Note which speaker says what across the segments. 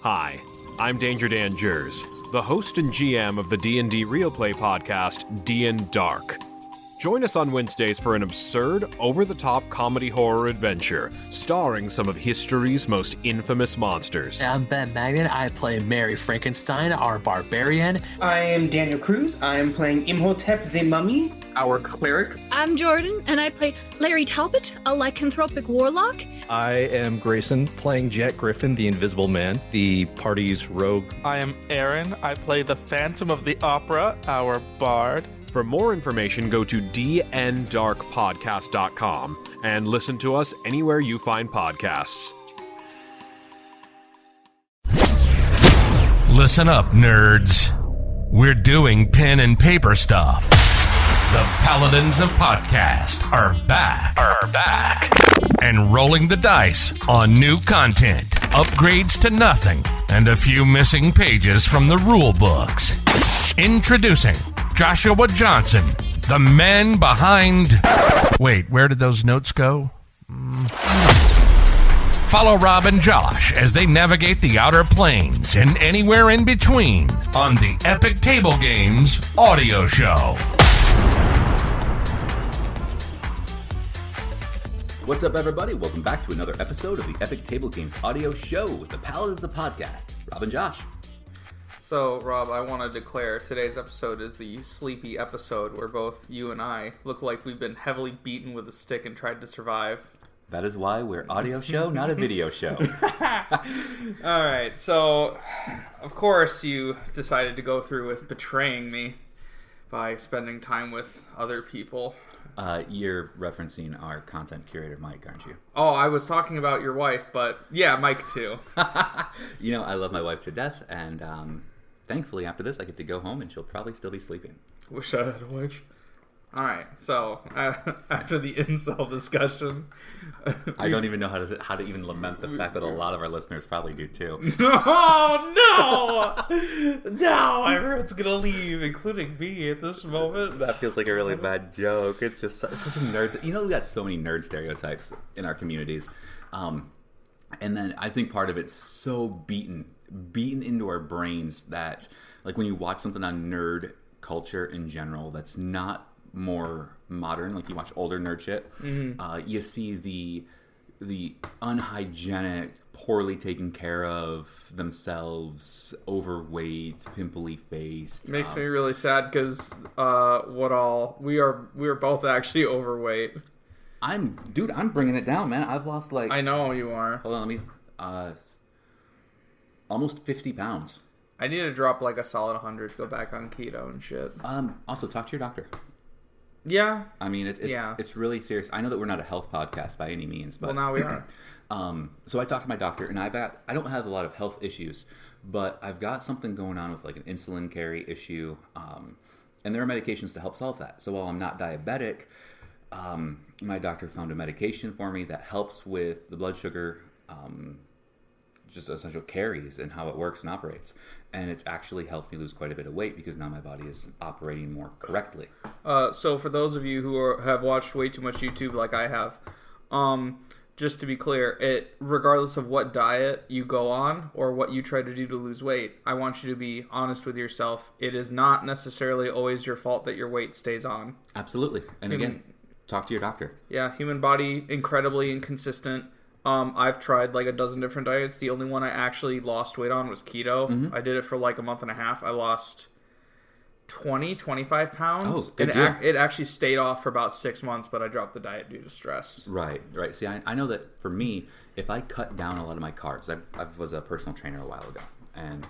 Speaker 1: Hi, I'm Danger Dan Jers, the host and GM of the D&D Real Play podcast, D&D Dark. Join us on Wednesdays for an absurd, over-the-top comedy horror adventure, starring some of history's most infamous monsters.
Speaker 2: I'm Ben Magnet. I play Mary Frankenstein, our barbarian.
Speaker 3: I am Daniel Cruz. I am playing Imhotep the Mummy, our cleric.
Speaker 4: I'm Jordan, and I play Larry Talbot, a lycanthropic warlock.
Speaker 5: I am Grayson, playing Jet Griffin, the Invisible Man, the party's rogue.
Speaker 6: I am Aaron. I play the Phantom of the Opera, our bard.
Speaker 1: For more information, go to dndarkpodcast.com and listen to us anywhere you find podcasts.
Speaker 7: Listen up, nerds. We're doing pen and paper stuff. The Paladins of Podcast are back. And rolling the dice on new content, upgrades to nothing, and a few missing pages from the rule books. Introducing Joshua Johnson, the man behind... Wait, where did those notes go? Follow Rob and Josh as they navigate the Outer Planes and anywhere in between on the Epic Table Games audio show.
Speaker 8: What's up, everybody? Welcome back to another episode of the Epic Table Games audio show with the Paladins of Podcast, Rob and Josh.
Speaker 3: So, Rob, I want to declare today's episode is the sleepy episode where both you and I look like we've been heavily beaten with a stick and tried to survive.
Speaker 8: That is why we're audio show, not a video show.
Speaker 3: Alright, so, of course you decided to go through with betraying me by spending time with other people.
Speaker 8: You're referencing our content curator, Mike, aren't you?
Speaker 3: Oh, I was talking about your wife, but yeah, Mike too.
Speaker 8: You know, I love my wife to death, and thankfully after this I get to go home and she'll probably still be sleeping.
Speaker 3: Wish I had a wife. Alright, so after the incel discussion...
Speaker 8: I don't even know how to even lament the fact that a lot of our listeners probably do too.
Speaker 3: Oh, no! No, everyone's gonna leave, including me at this moment.
Speaker 8: That feels like a really bad joke. It's just such a nerd... You know, we got so many nerd stereotypes in our communities. And then I think part of it's so beaten into our brains that, like, when you watch something on nerd culture in general that's not more modern, like you watch older nerd shit, you see the unhygienic, poorly taken care of themselves, overweight, pimply faced.
Speaker 3: Makes me really sad because we are both actually overweight.
Speaker 8: I'm bringing it down, man. I've lost like...
Speaker 3: I know you are.
Speaker 8: Hold on, let me... almost 50 pounds.
Speaker 3: I need to drop like a solid 100 to go back on keto and shit.
Speaker 8: Also, talk to your doctor.
Speaker 3: Yeah.
Speaker 8: I mean, it's really serious. I know that we're not a health podcast by any means, but...
Speaker 3: Well, now we are.
Speaker 8: So I talked to my doctor, and I don't have a lot of health issues, but I've got something going on with like an insulin carry issue, and there are medications to help solve that. So while I'm not diabetic, my doctor found a medication for me that helps with the blood sugar, just essential carries and how it works and operates. And it's actually helped me lose quite a bit of weight because now my body is operating more correctly.
Speaker 3: So for those of you who have watched way too much YouTube like I have, just to be clear, regardless of what diet you go on or what you try to do to lose weight, I want you to be honest with yourself. It is not necessarily always your fault that your weight stays on.
Speaker 8: Absolutely. And again, talk to your doctor.
Speaker 3: Yeah, human body, incredibly inconsistent. I've tried like a dozen different diets. The only one I actually lost weight on was keto. Mm-hmm. I did it for like a month and a half. I lost 25 pounds.
Speaker 8: Oh, good
Speaker 3: and it actually stayed off for about 6 months, but I dropped the diet due to stress.
Speaker 8: Right. See, I know that for me, if I cut down a lot of my carbs, I was a personal trainer a while ago. And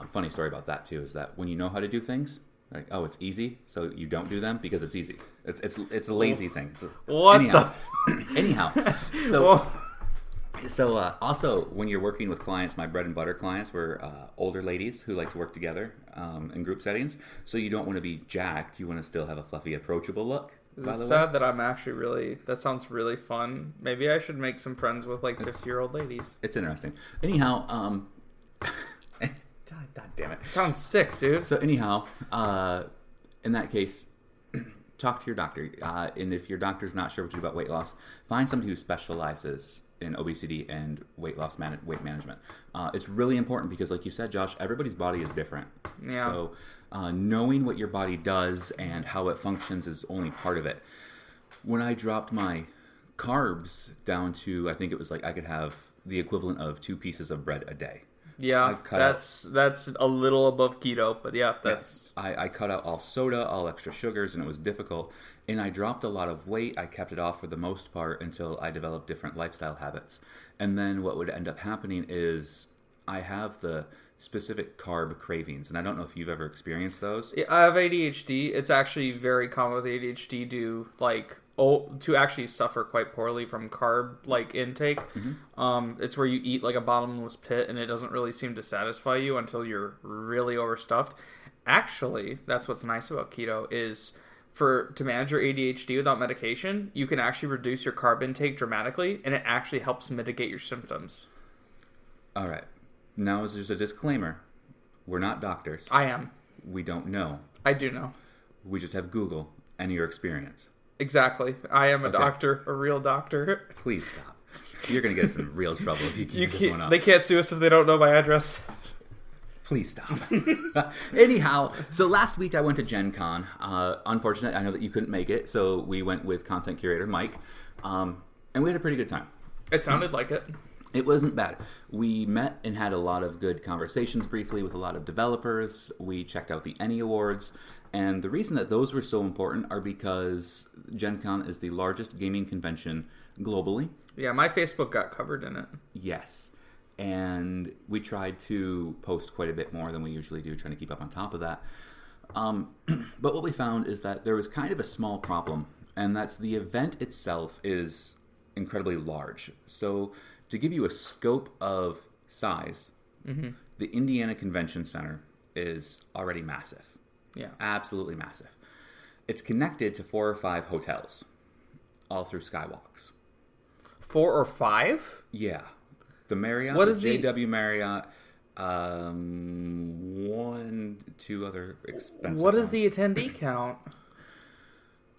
Speaker 8: funny story about that too is that when you know how to do things, like, oh, it's easy, so you don't do them because it's easy. It's a lazy thing. Anyhow, so also, when you're working with clients, my bread and butter clients were older ladies who like to work together in group settings. So you don't want to be jacked. You want to still have a fluffy, approachable look.
Speaker 3: Is it sad that I'm actually that sounds really fun. Maybe I should make some friends with like 50-year-old ladies.
Speaker 8: It's interesting. Anyhow, God damn it.
Speaker 3: Sounds sick, dude.
Speaker 8: So anyhow, in that case, talk to your doctor. And if your doctor's not sure what to do about weight loss, find somebody who specializes in obesity and weight management. It's really important because, like you said, Josh, everybody's body is different.
Speaker 3: Yeah.
Speaker 8: So knowing what your body does and how it functions is only part of it. When I dropped my carbs down to, I think it was like I could have the equivalent of 2 pieces of bread a day.
Speaker 3: Yeah, that's a little above keto, but yeah, that's...
Speaker 8: I cut out all soda, all extra sugars, and it was difficult. And I dropped a lot of weight. I kept it off for the most part until I developed different lifestyle habits. And then what would end up happening is I have the specific carb cravings, and I don't know if you've ever experienced those.
Speaker 3: I have ADHD. It's actually very common with ADHD to actually suffer quite poorly from carb intake. Mm-hmm. It's where you eat like a bottomless pit, and it doesn't really seem to satisfy you until you're really overstuffed. Actually, that's what's nice about keto is to manage your ADHD without medication, you can actually reduce your carb intake dramatically, and it actually helps mitigate your symptoms.
Speaker 8: All right. Now, is there's a disclaimer. We're not doctors.
Speaker 3: I am.
Speaker 8: We don't know.
Speaker 3: I do know.
Speaker 8: We just have Google and your experience.
Speaker 3: Exactly. I am a doctor, a real doctor.
Speaker 8: Please stop. You're going to get us in real trouble if you keep this one up.
Speaker 3: They can't sue us if they don't know my address.
Speaker 8: Please stop. Anyhow, so last week I went to Gen Con. Unfortunately, I know that you couldn't make it, so we went with content curator Mike, and we had a pretty good time.
Speaker 3: It sounded like it.
Speaker 8: It wasn't bad. We met and had a lot of good conversations briefly with a lot of developers. We checked out the ENnie Awards. And the reason that those were so important are because Gen Con is the largest gaming convention globally.
Speaker 3: Yeah, my Facebook got covered in it.
Speaker 8: Yes. And we tried to post quite a bit more than we usually do, trying to keep up on top of that. But what we found is that there was kind of a small problem, and that's the event itself is incredibly large. So to give you a scope of size, the Indiana Convention Center is already massive.
Speaker 3: Yeah.
Speaker 8: Absolutely massive. It's connected to 4 or 5 hotels, all through skywalks.
Speaker 3: 4 or 5?
Speaker 8: Yeah. The Marriott,
Speaker 3: what
Speaker 8: the
Speaker 3: is
Speaker 8: JW Marriott, 2 other expensive
Speaker 3: What
Speaker 8: ones.
Speaker 3: is the attendee count?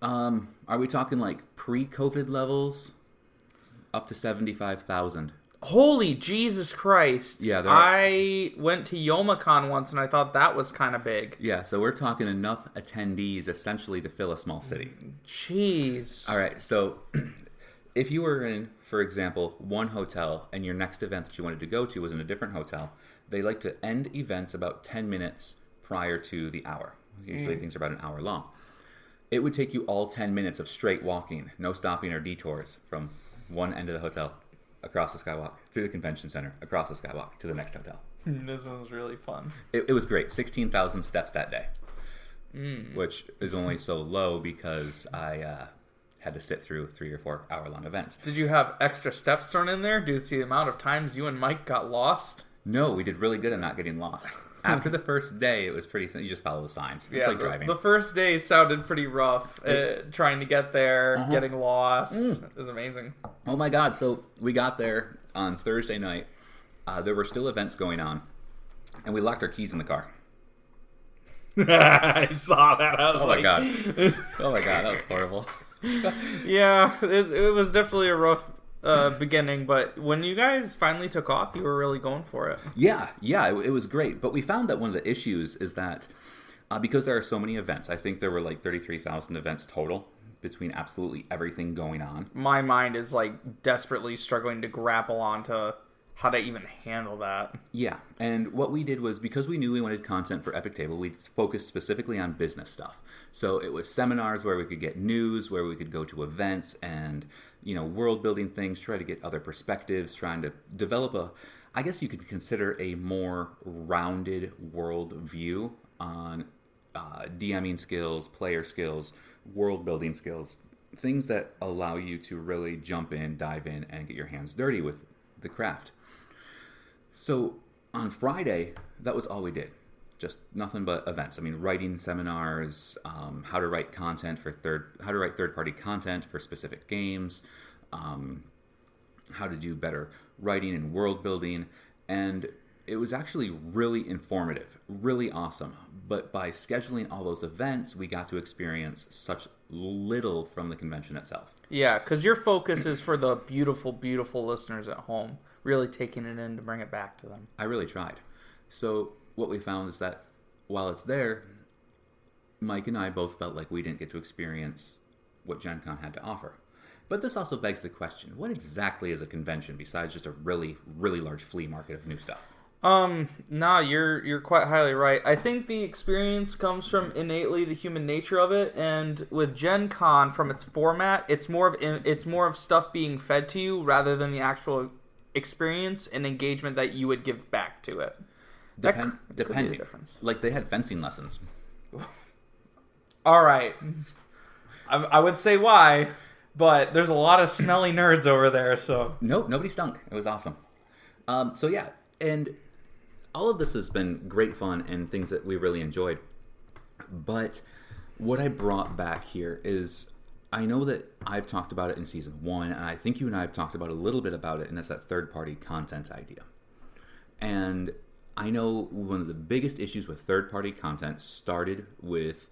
Speaker 8: Are we talking like pre-COVID levels? Up to 75,000.
Speaker 3: Holy Jesus Christ.
Speaker 8: Yeah,
Speaker 3: I went to YomaCon once and I thought that was kind of big.
Speaker 8: Yeah, so we're talking enough attendees essentially to fill a small city.
Speaker 3: Jeez.
Speaker 8: All right, so if you were in, for example, one hotel and your next event that you wanted to go to was in a different hotel, they like to end events about 10 minutes prior to the hour. Usually things are about an hour long. It would take you all 10 minutes of straight walking, no stopping or detours from one end of the hotel, across the skywalk, through the convention center, across the skywalk, to the next hotel.
Speaker 3: This was really fun.
Speaker 8: It was great. 16,000 steps that day, which is only so low because I had to sit through 3 or 4 hour-long events.
Speaker 3: Did you have extra steps thrown in there due to the amount of times you and Mike got lost?
Speaker 8: No, we did really good at not getting lost. After the first day, it was pretty simple. You just follow the signs. It's like driving.
Speaker 3: The first day sounded pretty rough. Trying to get there, getting lost. It was amazing.
Speaker 8: Oh my God. So we got there on Thursday night. There were still events going on. And we locked our keys in the car.
Speaker 3: I saw that. I was
Speaker 8: my God. Oh my God. That was horrible.
Speaker 3: Yeah, it was definitely a rough beginning, but when you guys finally took off, you were really going for it.
Speaker 8: Yeah, it was great. But we found that one of the issues is that because there are so many events, I think there were like 33,000 events total between absolutely everything going on.
Speaker 3: My mind is like desperately struggling to grapple onto how to even handle that.
Speaker 8: Yeah, and what we did was, because we knew we wanted content for Epic Table, we focused specifically on business stuff. So it was seminars where we could get news, where we could go to events and, world building things, try to get other perspectives, trying to develop I guess you could consider a more rounded world view on DMing skills, player skills, world building skills, things that allow you to really jump in, dive in, and get your hands dirty with the craft. So on Friday, that was all we did. Just nothing but events. I mean, writing seminars, how to write content how to write third-party content for specific games, how to do better writing and world building. And it was actually really informative, really awesome. But by scheduling all those events, we got to experience such little from the convention itself.
Speaker 3: Yeah, because your focus is for the beautiful, beautiful listeners at home, really taking it in to bring it back to them.
Speaker 8: I really tried. So what we found is that while it's there, Mike and I both felt like we didn't get to experience what Gen Con had to offer. But this also begs the question, what exactly is a convention besides just a really, really large flea market of new stuff?
Speaker 3: Nah, you're quite highly right. I think the experience comes from innately the human nature of it, and with Gen Con, from its format, it's more of stuff being fed to you rather than the actual experience and engagement that you would give back to it.
Speaker 8: Depending,
Speaker 3: be the difference.
Speaker 8: Like they had fencing lessons.
Speaker 3: All right, I would say why, but there's a lot of smelly nerds over there, so
Speaker 8: Nope, nobody stunk. It was awesome. So yeah, and all of this has been great fun and things that we really enjoyed. But what I brought back here is, I know that I've talked about it in season 1, and I think you and I have talked about a little bit about it, and that's that third-party content idea. And I know one of the biggest issues with third-party content started with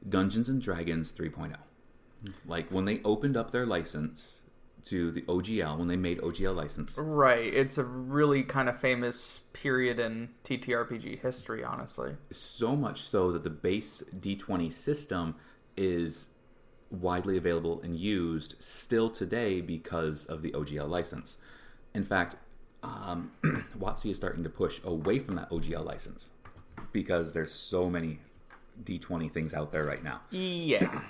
Speaker 8: Dungeons & Dragons 3.0. Like, when they opened up their license to the OGL, when they made OGL license.
Speaker 3: Right, it's a really kind of famous period in TTRPG history, honestly.
Speaker 8: So much so that the base D20 system is widely available and used still today because of the OGL license. In fact, WotC is starting to push away from that OGL license because there's so many D20 things out there right now.
Speaker 3: Yeah.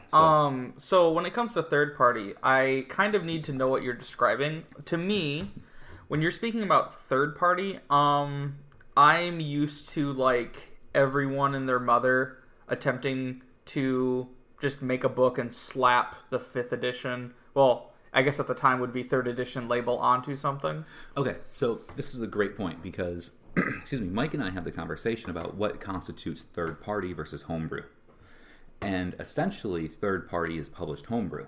Speaker 3: So when it comes to third party, I kind of need to know what you're describing. To me, when you're speaking about third party, I'm used to like everyone and their mother attempting to just make a book and slap the 5th edition. Well, I guess at the time would be 3rd edition label onto something.
Speaker 8: Okay, so this is a great point because excuse me, Mike and I had the conversation about what constitutes third party versus homebrew. And essentially, third party is published homebrew.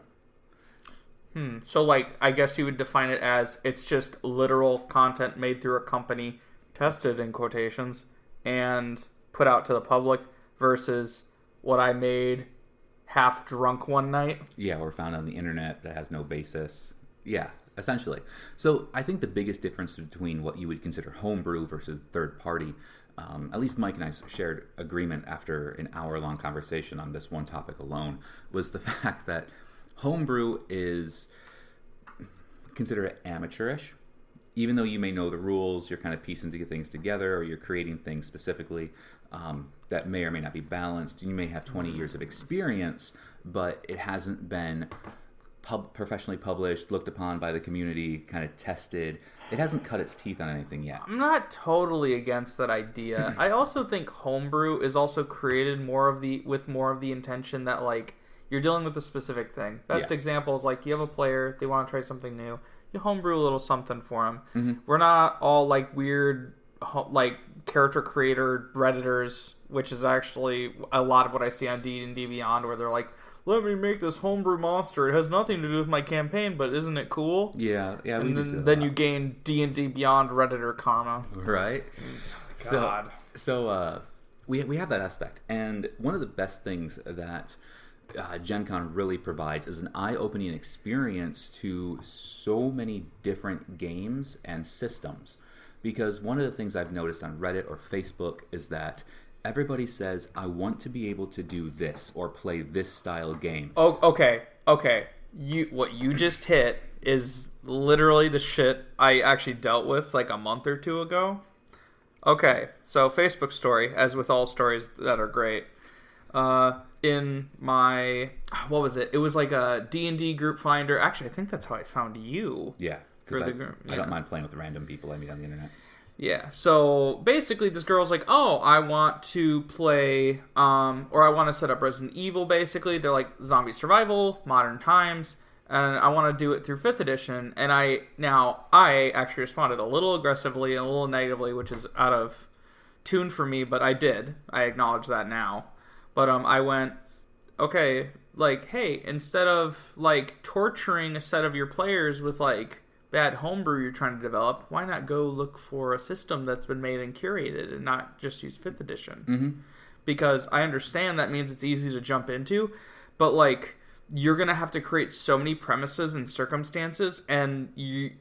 Speaker 3: So, like, I guess you would define it as it's just literal content made through a company, tested in quotations, and put out to the public versus what I made half drunk one night.
Speaker 8: Yeah, or found on the internet that has no basis. Yeah, essentially. So I think the biggest difference between what you would consider homebrew versus third party, at least Mike and I shared agreement after an hour-long conversation on this one topic alone, was the fact that homebrew is considered amateurish. Even though you may know the rules, you're kind of piecing things together, or you're creating things specifically that may or may not be balanced. You may have 20 years of experience, but it hasn't been professionally published, looked upon by the community, kind of tested. It hasn't cut its teeth on anything yet.
Speaker 3: I'm not totally against that idea. I also think homebrew is also created with more of the intention that like you're dealing with a specific thing. Best example is like you have a player, they want to try something new. You homebrew a little something for them. Mm-hmm. We're not all like weird like character creator redditors, which is actually a lot of what I see on D&D Beyond, where they're like, let me make this homebrew monster. It has nothing to do with my campaign, but isn't it cool?
Speaker 8: Yeah.
Speaker 3: And then you gain D&D Beyond Redditor karma.
Speaker 8: Right.
Speaker 3: God.
Speaker 8: So we have that aspect. And one of the best things that Gen Con really provides is an eye-opening experience to so many different games and systems. Because one of the things I've noticed on Reddit or Facebook is that everybody says, I want to be able to do this or play this style game.
Speaker 3: Oh, okay. What you just hit is literally the shit I actually dealt with like a month or two ago. Okay, so Facebook story, as with all stories that are great. In my, what was it? It was like a D&D group finder. Actually, I think that's how I found you.
Speaker 8: Yeah. Because I don't mind playing with random people I meet on the internet.
Speaker 3: Yeah, so basically this girl's like, oh, I want to play, or I want to set up Resident Evil, basically. They're like zombie survival, modern times, and I want to do it through 5th edition. And I actually responded a little aggressively and a little negatively, which is out of tune for me, but I did. I acknowledge that now. But I went, okay, like, hey, instead of like torturing a set of your players with like bad homebrew you're trying to develop, why not go look for a system that's been made and curated and not just use 5th edition?
Speaker 8: Mm-hmm.
Speaker 3: Because I understand that means it's easy to jump into, but like you're gonna have to create so many premises and circumstances, and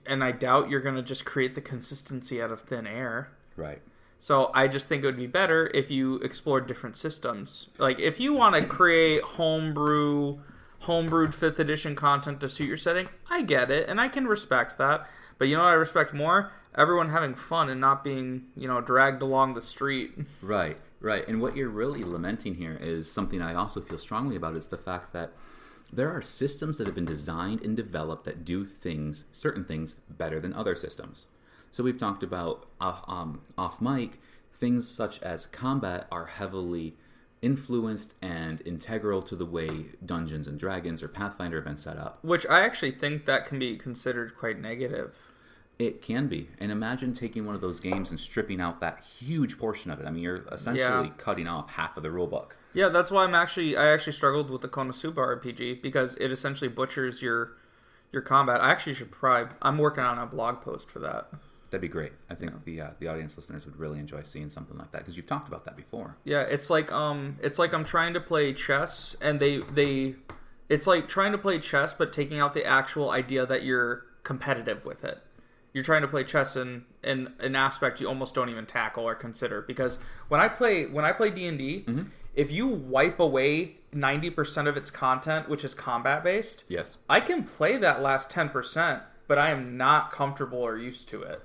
Speaker 3: I doubt you're gonna just create the consistency out of thin air.
Speaker 8: Right.
Speaker 3: So I just think it would be better if you explored different systems. Like if you want to create homebrewed 5th edition content to suit your setting, I get it, and I can respect that. But you know what I respect more? Everyone having fun and not being, dragged along the street.
Speaker 8: Right. And what you're really lamenting here is something I also feel strongly about, is the fact that there are systems that have been designed and developed that do certain things better than other systems. So we've talked about off mic, things such as combat are heavily influenced and integral to the way Dungeons and Dragons or Pathfinder have been set up.
Speaker 3: Which I actually think that can be considered quite negative.
Speaker 8: It can be. And imagine taking one of those games and stripping out that huge portion of it. I mean, you're essentially cutting off half of the rulebook.
Speaker 3: Yeah, that's why I actually struggled with the Konosuba RPG, because it essentially butchers your combat. I actually I'm working on a blog post for that.
Speaker 8: That'd be great. I think the audience listeners would really enjoy seeing something like that, because you've talked about that before.
Speaker 3: Yeah, it's like I'm trying to play chess, and it's like trying to play chess but taking out the actual idea that you're competitive with it. You're trying to play chess in an aspect you almost don't even tackle or consider, because when I play D&D,
Speaker 8: mm-hmm.
Speaker 3: if you wipe away 90% of its content, which is combat based,
Speaker 8: yes,
Speaker 3: I can play that last 10%, but I am not comfortable or used to it.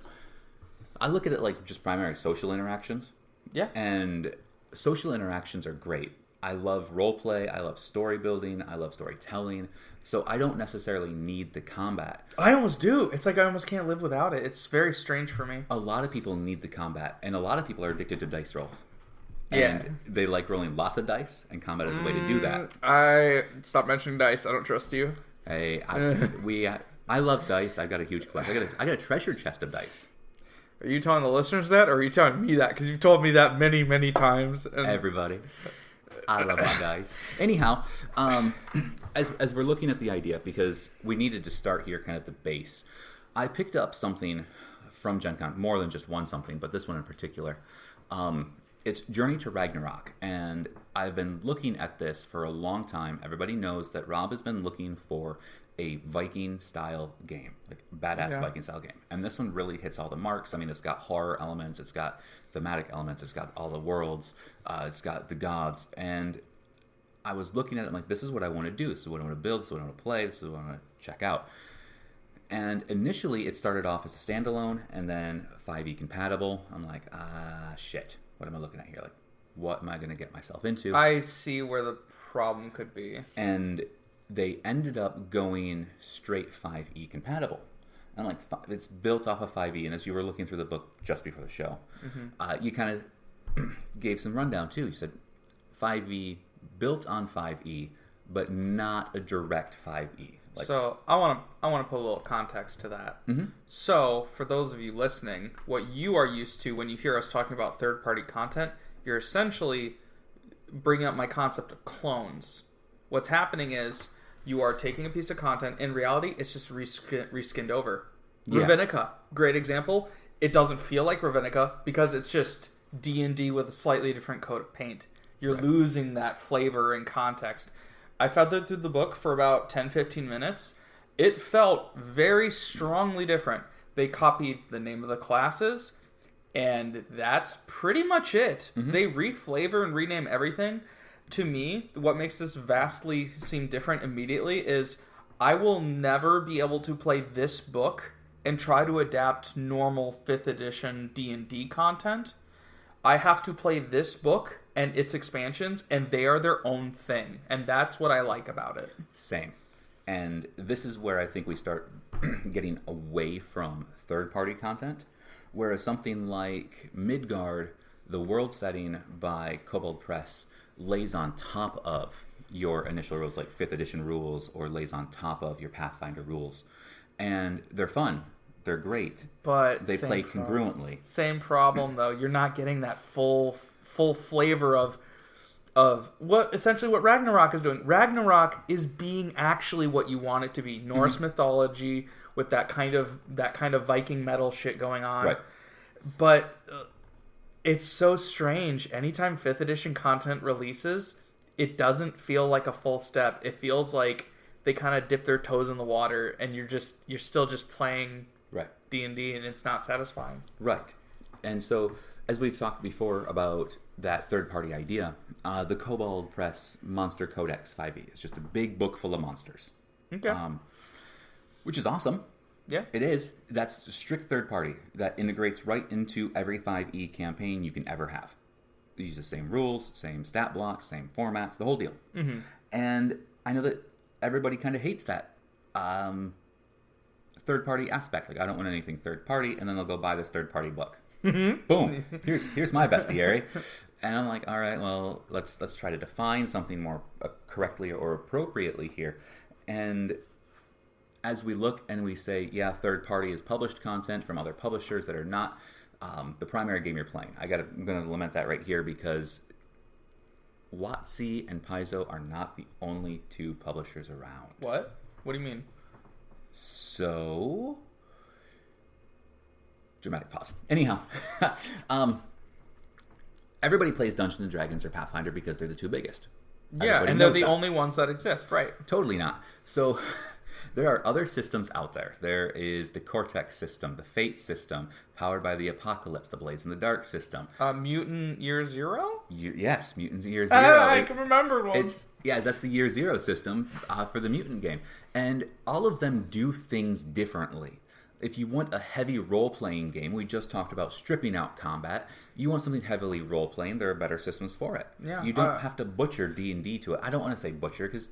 Speaker 8: I look at it like just primary social interactions.
Speaker 3: Yeah.
Speaker 8: And social interactions are great. I love role play. I love story building. I love storytelling. So I don't necessarily need the combat.
Speaker 3: I almost do. It's like I almost can't live without it. It's very strange for me.
Speaker 8: A lot of people need the combat, and a lot of people are addicted to dice rolls.
Speaker 3: Yeah.
Speaker 8: And they like rolling lots of dice, and combat is a way to do that.
Speaker 3: I stop mentioning dice. I don't trust you.
Speaker 8: Hey, I love dice. I've got a huge collection. I got a treasure chest of dice.
Speaker 3: Are you telling the listeners that, or are you telling me that? Because you've told me that many, many times. And...
Speaker 8: Everybody. I love my dice. Anyhow, as we're looking at the idea, because we needed to start here kind of at the base, I picked up something from Gen Con, more than just one something, but this one in particular. It's Journey to Ragnarok, and I've been looking at this for a long time. Everybody knows that Rob has been looking for a Viking-style game, like badass Viking-style game. And this one really hits all the marks. I mean, it's got horror elements, it's got thematic elements, it's got all the worlds, it's got the gods. And I was looking at it, I'm like, this is what I want to do. This is what I want to build. This is what I want to play. This is what I want to check out. And initially, it started off as a standalone, and then 5e compatible. I'm like, shit. What am I looking at here? Like, what am I going to get myself into?
Speaker 3: I see where the problem could be.
Speaker 8: And they ended up going straight 5e compatible. I'm like, it's built off of 5e, and as you were looking through the book just before the show, you kind of gave some rundown too. You said 5e built on 5e, but not a direct 5e. Like,
Speaker 3: so I want to put a little context to that.
Speaker 8: Mm-hmm.
Speaker 3: So for those of you listening, what you are used to when you hear us talking about third-party content, you're essentially bringing up my concept of clones. What's happening is you are taking a piece of content. In reality, it's just reskinned over.
Speaker 8: Yeah.
Speaker 3: Ravenica, great example. It doesn't feel like Ravenica because it's just D&D with a slightly different coat of paint. You're losing that flavor and context. I feathered through the book for about 10-15 minutes. It felt very strongly different. They copied the name of the classes, and that's pretty much it.
Speaker 8: Mm-hmm.
Speaker 3: They reflavor and rename everything. To me, what makes this vastly seem different immediately is I will never be able to play this book and try to adapt normal 5th edition D&D content. I have to play this book and its expansions, and they are their own thing. And that's what I like about it.
Speaker 8: Same. And this is where I think we start getting away from third-party content, whereas something like Midgard, the world setting by Kobold Press, lays on top of your initial rules, like 5th edition rules, or lays on top of your Pathfinder rules. And they're fun. They're great.
Speaker 3: But
Speaker 8: they play congruently.
Speaker 3: Same problem, though. You're not getting that full flavor of what essentially what Ragnarok is doing. Ragnarok is being actually what you want it to be. Norse mythology with that kind of Viking metal shit going on.
Speaker 8: Right.
Speaker 3: But it's so strange. Anytime 5th edition content releases, it doesn't feel like a full step. It feels like they kind of dip their toes in the water, and you're still just playing D&D, and it's not satisfying.
Speaker 8: Right. And so, as we've talked before about that third-party idea, the Kobold Press Monster Codex 5e is just a big book full of monsters.
Speaker 3: Okay.
Speaker 8: Which is awesome.
Speaker 3: Yeah.
Speaker 8: It is. That's a strict third-party that integrates right into every 5e campaign you can ever have. We use the same rules, same stat blocks, same formats, the whole deal. Mm-hmm. And I know that everybody kind of hates that third-party aspect. Like, I don't want anything third-party, and then they'll go buy this third-party book. Mm-hmm. Boom. Here's my bestiary. And I'm like, all right, well, let's try to define something more correctly or appropriately here. And as we look and we say, yeah, third-party is published content from other publishers that are not the primary game you're playing. I'm going to lament that right here because WotC and Paizo are not the only two publishers around.
Speaker 3: What? What do you mean?
Speaker 8: So, dramatic pause. Anyhow, everybody plays Dungeons and Dragons or Pathfinder because they're the two biggest.
Speaker 3: Yeah,
Speaker 8: Everybody
Speaker 3: and they're
Speaker 8: knows
Speaker 3: the
Speaker 8: that.
Speaker 3: only ones that exist, right?
Speaker 8: Totally not. So there are other systems out there. There is the Cortex system, the Fate system, powered by the Apocalypse, the Blades in the Dark system.
Speaker 3: Mutant Year Zero?
Speaker 8: Yes, Mutants Year Zero.
Speaker 3: I can remember one.
Speaker 8: That's the Year Zero system for the Mutant game. And all of them do things differently. If you want a heavy role-playing game, we just talked about stripping out combat. You want something heavily role-playing, there are better systems for it.
Speaker 3: Yeah,
Speaker 8: you don't have to butcher D&D to it. I don't want to say butcher, because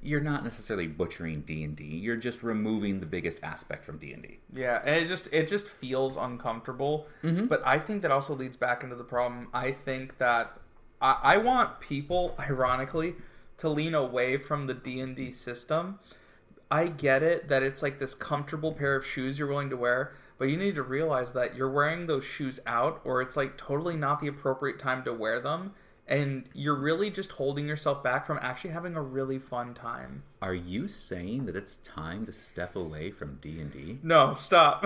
Speaker 8: you're not necessarily butchering D&D. You're just removing the biggest aspect from D&D.
Speaker 3: Yeah, and it just feels uncomfortable. Mm-hmm. But I think that also leads back into the problem. I think that I want people, ironically, to lean away from the D&D system. I get it that it's like this comfortable pair of shoes you're willing to wear, but you need to realize that you're wearing those shoes out, or it's like totally not the appropriate time to wear them, and you're really just holding yourself back from actually having a really fun time.
Speaker 8: Are you saying that it's time to step away from D&D?
Speaker 3: No, stop.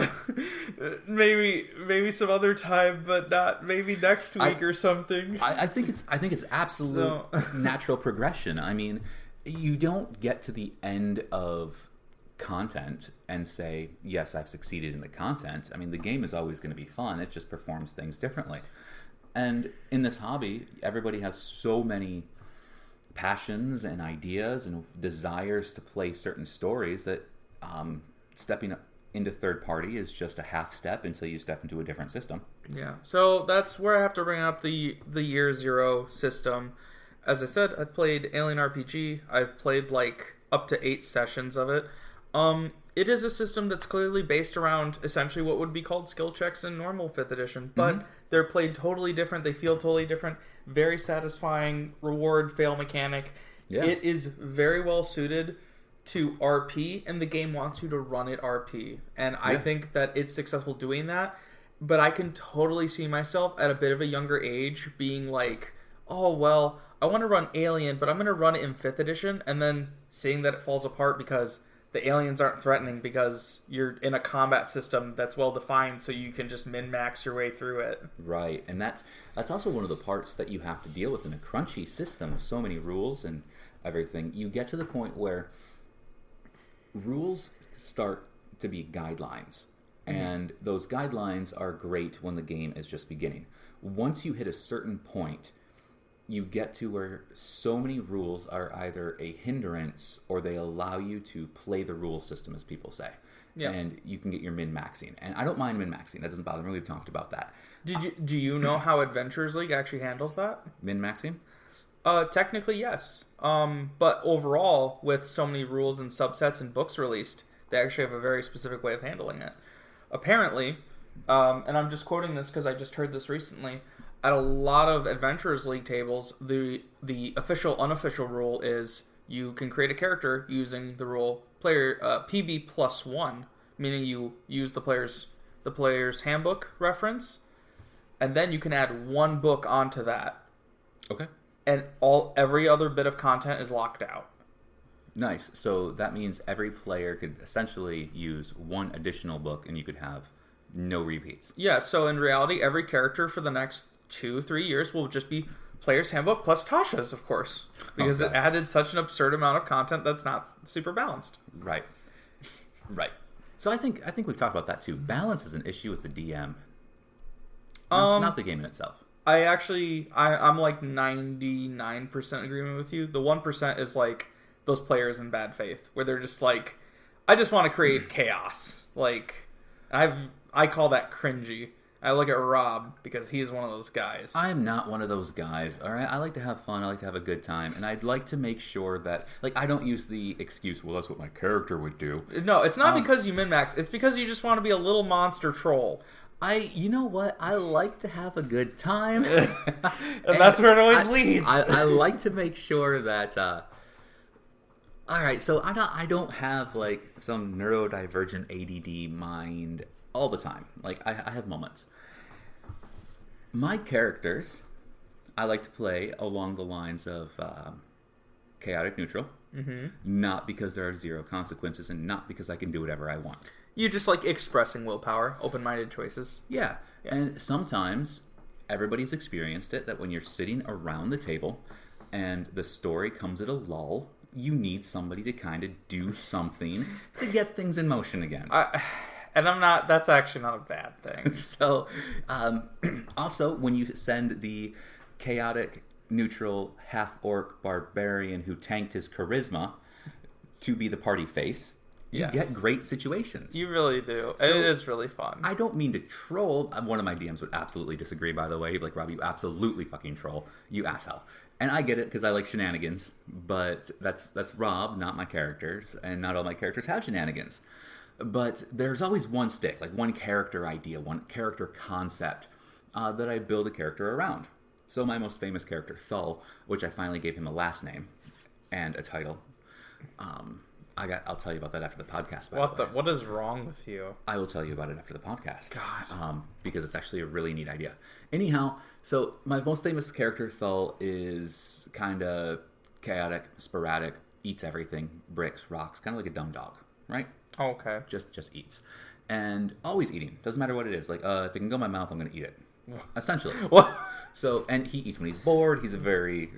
Speaker 3: maybe some other time, but not maybe next week or something.
Speaker 8: I think it's absolute natural progression. I mean, you don't get to the end of content and say, yes, I've succeeded in the content. I mean, the game is always going to be fun. It just performs things differently. And in this hobby, everybody has so many passions and ideas and desires to play certain stories that stepping up into third party is just a half step until you step into a different system.
Speaker 3: Yeah, so that's where I have to bring up the Year Zero system. As I said, I've played Alien RPG. I've played like up to 8 sessions of it. It is a system that's clearly based around essentially what would be called skill checks in normal 5th edition, but they're played totally different. They feel totally different. Very satisfying reward fail mechanic. Yeah. It is very well suited to RP, and the game wants you to run it RP. And I think that it's successful doing that, but I can totally see myself at a bit of a younger age being like, oh, well, I want to run Alien, but I'm going to run it in 5th edition, and then seeing that it falls apart because the aliens aren't threatening because you're in a combat system that's well-defined, so you can just min-max your way through it.
Speaker 8: Right, and that's also one of the parts that you have to deal with in a crunchy system with so many rules and everything. You get to the point where rules start to be guidelines, and those guidelines are great when the game is just beginning. Once you hit a certain point, you get to where so many rules are either a hindrance or they allow you to play the rule system, as people say. Yeah. And you can get your min-maxing. And I don't mind min-maxing. That doesn't bother me. We've talked about that.
Speaker 3: Do you know how Adventures League actually handles that?
Speaker 8: Min-maxing?
Speaker 3: Technically, yes. But overall, with so many rules and subsets and books released, they actually have a very specific way of handling it. Apparently, and I'm just quoting this because I just heard this recently, at a lot of Adventurers League tables, the official, unofficial rule is you can create a character using the rule player PB +1, meaning you use the player's handbook reference, and then you can add one book onto that.
Speaker 8: Okay.
Speaker 3: And every other bit of content is locked out.
Speaker 8: Nice. So that means every player could essentially use one additional book, and you could have no repeats.
Speaker 3: Yeah, so in reality, every character for the next 2-3 years will just be Player's Handbook plus Tasha's, of course, because it added such an absurd amount of content that's not super balanced.
Speaker 8: Right. Right. So I think we've talked about that too. Balance is an issue with the DM, not the game in itself.
Speaker 3: I'm like 99% agreement with you. The 1% is like those players in bad faith, where they're just like, I just want to create chaos. Like, I call that cringy. I look at Rob because he's one of those guys.
Speaker 8: I'm not one of those guys, all right? I like to have fun. I like to have a good time. And I'd like to make sure that, like, I don't use the excuse, well, that's what my character would do.
Speaker 3: No, it's not because you min-max. It's because you just want to be a little monster troll.
Speaker 8: You know what? I like to have a good time.
Speaker 3: and that's where it always leads.
Speaker 8: I like to make sure that... all right, so I don't have, like, some neurodivergent ADD mind all the time. Like, I have moments. My characters, I like to play along the lines of chaotic neutral. Mm-hmm. Not because there are zero consequences and not because I can do whatever I want.
Speaker 3: You just like expressing willpower, open-minded choices.
Speaker 8: Yeah. And sometimes everybody's experienced it, that when you're sitting around the table and the story comes at a lull, you need somebody to kind of do something to get things in motion again.
Speaker 3: That's actually not a bad thing.
Speaker 8: So, also, when you send the chaotic, neutral, half-orc barbarian who tanked his charisma to be the party face, you get great situations.
Speaker 3: You really do. So, it is really fun.
Speaker 8: I don't mean to troll. One of my DMs would absolutely disagree, by the way. He'd be like, Rob, you absolutely fucking troll. You asshole. And I get it, because I like shenanigans. But that's Rob, not my characters. And not all my characters have shenanigans. But there's always one stick, like one character idea, one character concept that I build a character around. So my most famous character, Thull, which I finally gave him a last name and a title. I'll tell you about that after the podcast.
Speaker 3: What is wrong with you?
Speaker 8: I will tell you about it after the podcast.
Speaker 3: God.
Speaker 8: Because it's actually a really neat idea. Anyhow, so my most famous character, Thull, is kind of chaotic, sporadic, eats everything, bricks, rocks, kind of like a dumb dog, right?
Speaker 3: Okay.
Speaker 8: Just eats. And always eating. Doesn't matter what it is. Like, if it can go in my mouth, I'm going to eat it. Essentially.
Speaker 3: What?
Speaker 8: So, and he eats when he's bored. He's a very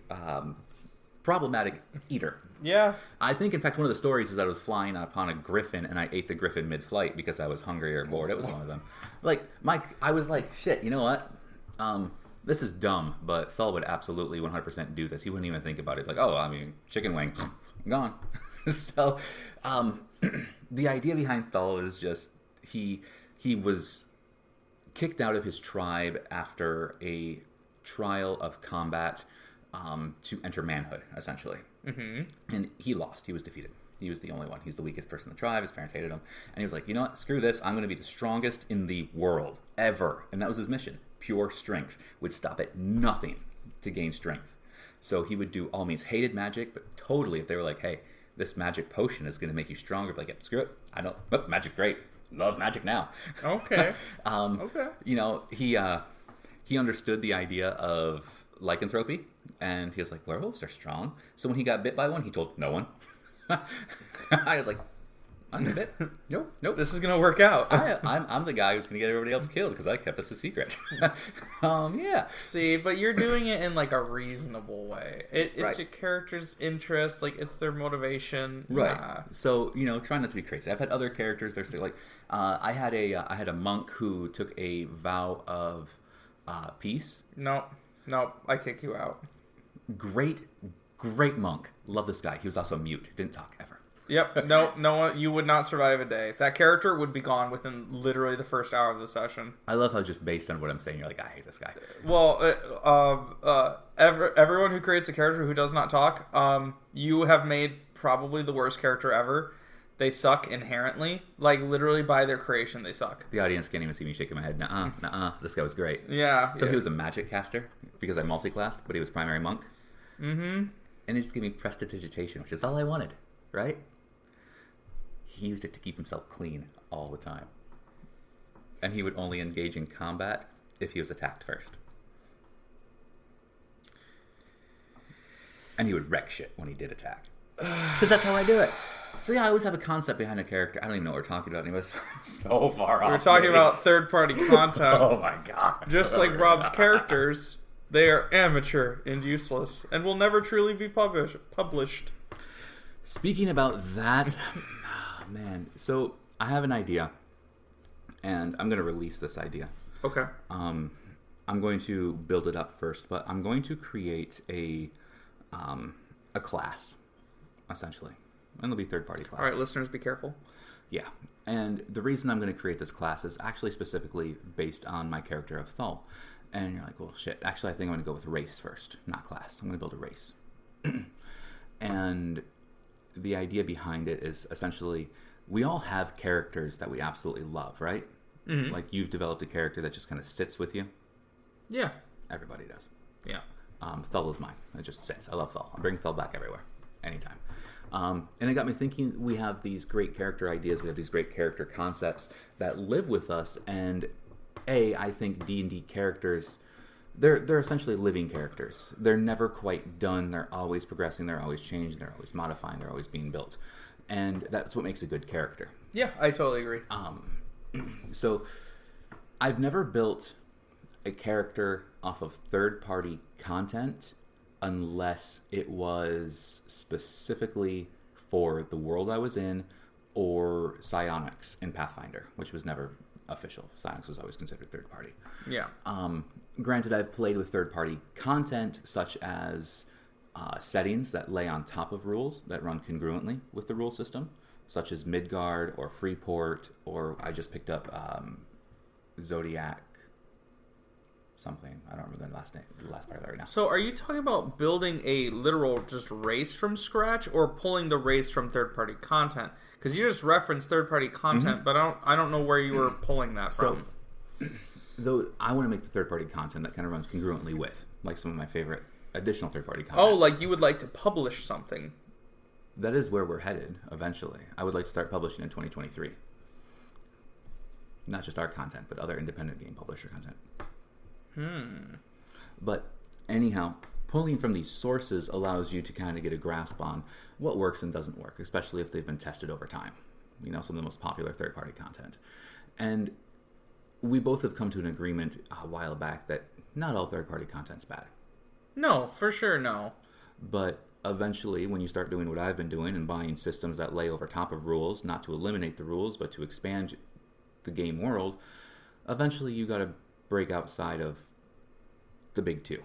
Speaker 8: problematic eater.
Speaker 3: Yeah.
Speaker 8: I think, in fact, one of the stories is that I was flying upon a griffin and I ate the griffin mid-flight because I was hungry or bored. It was one of them. Like, I was like, shit, you know what? This is dumb, but Thull would absolutely 100% do this. He wouldn't even think about it. Like, chicken wing, gone. So, the idea behind Thull is just he was kicked out of his tribe after a trial of combat to enter manhood, essentially. Mm-hmm. And he lost. He was defeated. He was the only one. He's the weakest person in the tribe. His parents hated him. And he was like, you know what? Screw this. I'm going to be the strongest in the world, ever. And that was his mission. Pure strength. Would stop at nothing to gain strength. So he would do all means hated magic, but totally, if they were like, hey, this magic potion is going to make you stronger. But like, yeah, screw it. I don't. Oh, magic, great. Love magic now.
Speaker 3: Okay.
Speaker 8: Okay. You know, he understood the idea of lycanthropy, and he was like, werewolves are strong. So when he got bit by one, he told no one. I was like, I'm bit. Nope.
Speaker 3: This is gonna work out.
Speaker 8: I'm the guy who's gonna get everybody else killed because I kept this a secret. Yeah.
Speaker 3: See, but you're doing it in like a reasonable way. It's
Speaker 8: right.
Speaker 3: Your character's interest, like it's their motivation.
Speaker 8: Right.
Speaker 3: Nah.
Speaker 8: So try not to be crazy. I've had other characters. They're still like, I had a monk who took a vow of peace.
Speaker 3: Nope. I kick you out.
Speaker 8: Great monk. Love this guy. He was also mute. Didn't talk ever.
Speaker 3: Yep. No one. You would not survive a day. That character would be gone within literally the first hour of the session.
Speaker 8: I love how just based on what I'm saying, you're like, I hate this guy.
Speaker 3: Well, everyone who creates a character who does not talk, you have made probably the worst character ever. They suck inherently. Like, literally by their creation, they suck.
Speaker 8: The audience can't even see me shaking my head. Nuh-uh. This guy was great.
Speaker 3: Yeah.
Speaker 8: So he was a magic caster because I multi-classed, but he was primary monk.
Speaker 3: Mm-hmm.
Speaker 8: And he just gave me prestidigitation, which is all I wanted, right? He used it to keep himself clean all the time. And he would only engage in combat if he was attacked first. And he would wreck shit when he did attack. Because that's how I do it. So yeah, I always have a concept behind a character. I don't even know what we're talking about anyway. So far off.
Speaker 3: We're talking about third-party content.
Speaker 8: Oh my god.
Speaker 3: Just like Rob's characters, they are amateur and useless, and will never truly be published.
Speaker 8: Speaking about that, man. So I have an idea, and I'm going to release this idea.
Speaker 3: Okay.
Speaker 8: I'm going to build it up first, but I'm going to create a class, essentially. And it'll be third-party class.
Speaker 3: All right, listeners, be careful.
Speaker 8: Yeah. And the reason I'm going to create this class is actually specifically based on my character of Thul. And you're like, well, shit. Actually, I think I'm going to go with race first, not class. I'm going to build a race. And the idea behind it is essentially we all have characters that we absolutely love, right? Mm-hmm. Like you've developed a character that just kind of sits with you.
Speaker 3: Yeah.
Speaker 8: Everybody does.
Speaker 3: Yeah.
Speaker 8: Thul is mine. It just sits. I love Thul. I bring Thul back everywhere. Anytime. And it got me thinking, we have these great character ideas, we have these great character concepts that live with us, and I think D&D characters, they're essentially living characters. They're never quite done, they're always progressing, they're always changing, they're always modifying, they're always being built. And that's what makes a good character.
Speaker 3: Yeah, I totally agree.
Speaker 8: So, I've never built a character off of third-party content unless it was specifically for the world I was in or psionics in Pathfinder, which was never official. Psionics was always considered third party.
Speaker 3: Yeah.
Speaker 8: Granted, I've played with third party content such as settings that lay on top of rules that run congruently with the rule system, such as Midgard or Freeport, or I just picked up Zodiac something. I don't remember the last part of that right now.
Speaker 3: So are you talking about building a literal just race from scratch, or pulling the race from third-party content? Because you just referenced third-party content, but I don't know where you were pulling that from.
Speaker 8: Though I want to make the third-party content that kind of runs congruently with, like some of my favorite additional third-party content.
Speaker 3: Oh, like you would like to publish something.
Speaker 8: That is where we're headed eventually. I would like to start publishing in 2023. Not just our content, but other independent game publisher content. But anyhow, pulling from these sources allows you to kind of get a grasp on what works and doesn't work, especially if they've been tested over time. You know, some of the most popular third-party content. And we both have come to an agreement a while back that not all third-party content's bad.
Speaker 3: No, for sure, no.
Speaker 8: But eventually, when you start doing what I've been doing and buying systems that lay over top of rules, not to eliminate the rules, but to expand the game world, eventually you got to break outside of the big two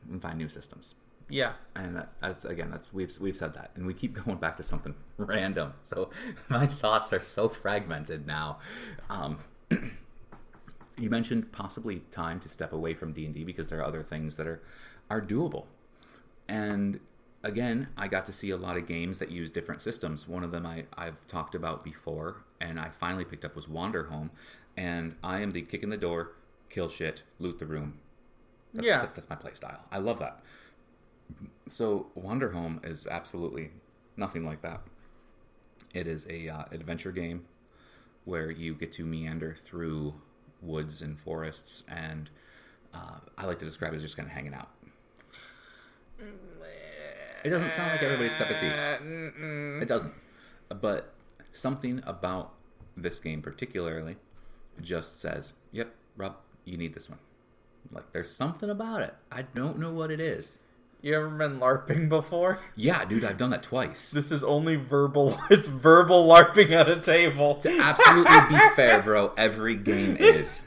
Speaker 8: and find new systems.
Speaker 3: Yeah.
Speaker 8: And that's we've said that, and we keep going back to something random. So my thoughts are so fragmented now. You mentioned possibly time to step away from D&D because there are other things that are doable. And again, I got to see a lot of games that use different systems. One of them I've talked about before, and I finally picked up was Wanderhome. And I am the kick in the door, kill shit, loot the room. That's my play style. I love that. So Wanderhome is absolutely nothing like that. It is a adventure game where you get to meander through woods and forests, and I like to describe it as just kind of hanging out. It doesn't sound like everybody's cup of tea. It doesn't. But something about this game particularly just says, yep, Rob, you need this one. Like, there's something about it. I don't know what it is.
Speaker 3: You ever been LARPing before?
Speaker 8: Yeah, dude, I've done that twice.
Speaker 3: This is only verbal. It's verbal LARPing at a table.
Speaker 8: To absolutely be fair, bro, every game is.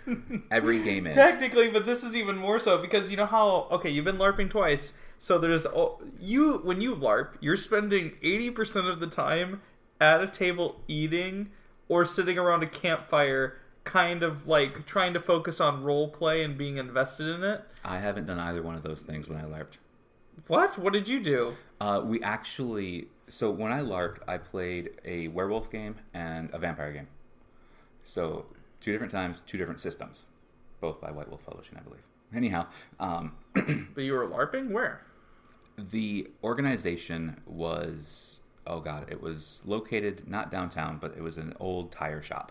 Speaker 8: Every game is.
Speaker 3: Technically, but this is even more so because you know how, okay, you've been LARPing twice. So there's, when you LARP, you're spending 80% of the time at a table eating or sitting around a campfire kind of like trying to focus on role play and being invested in it.
Speaker 8: I haven't done either one of those things when I LARPed.
Speaker 3: What? What did you do?
Speaker 8: So when I LARPed, I played a werewolf game and a vampire game. So 2 different times, 2 different systems. Both by White Wolf Publishing, I believe. Anyhow.
Speaker 3: But you were LARPing? Where?
Speaker 8: The organization was, it was located not downtown, but it was an old tire shop.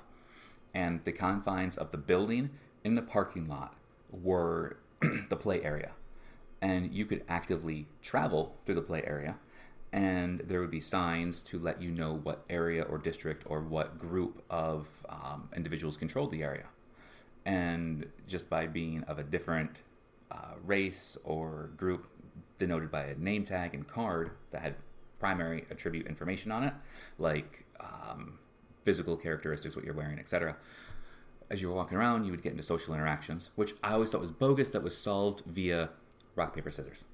Speaker 8: And the confines of the building in the parking lot were the play area. And you could actively travel through the play area and there would be signs to let you know what area or district or what group of individuals controlled the area. And just by being of a different race or group denoted by a name tag and card that had primary attribute information on it, like physical characteristics, what you're wearing, etc. As you were walking around, you would get into social interactions, which I always thought was bogus, that was solved via rock, paper, scissors.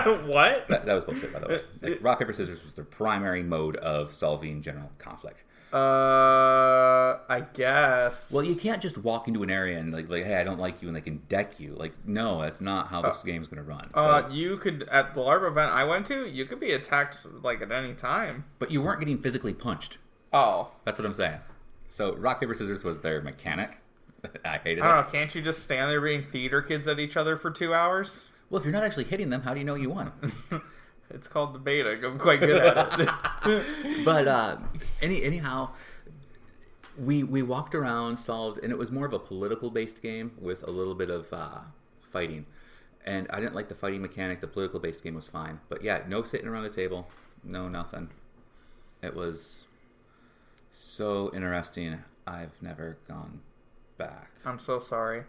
Speaker 3: What?
Speaker 8: That was bullshit, by the way. Like, rock, paper, scissors was the primary mode of solving general conflict.
Speaker 3: I guess.
Speaker 8: Well, you can't just walk into an area and like, hey, I don't like you, and they can deck you. Like, no, that's not how this game's going to run. So.
Speaker 3: You could, at the LARP event I went to, you could be attacked like at any time.
Speaker 8: But you weren't getting physically punched.
Speaker 3: Oh.
Speaker 8: That's what I'm saying. So rock, paper, scissors was their mechanic. I hated it.
Speaker 3: I don't know, can't you just stand there being theater kids at each other for 2 hours?
Speaker 8: Well, if you're not actually hitting them, how do you know you won?
Speaker 3: It's called debating. I'm quite good at it.
Speaker 8: But anyhow, we walked around, solved, and it was more of a political-based game with a little bit of fighting. And I didn't like the fighting mechanic. The political-based game was fine. But yeah, no sitting around the table. No nothing. It was so interesting. I've never gone back.
Speaker 3: I'm so sorry.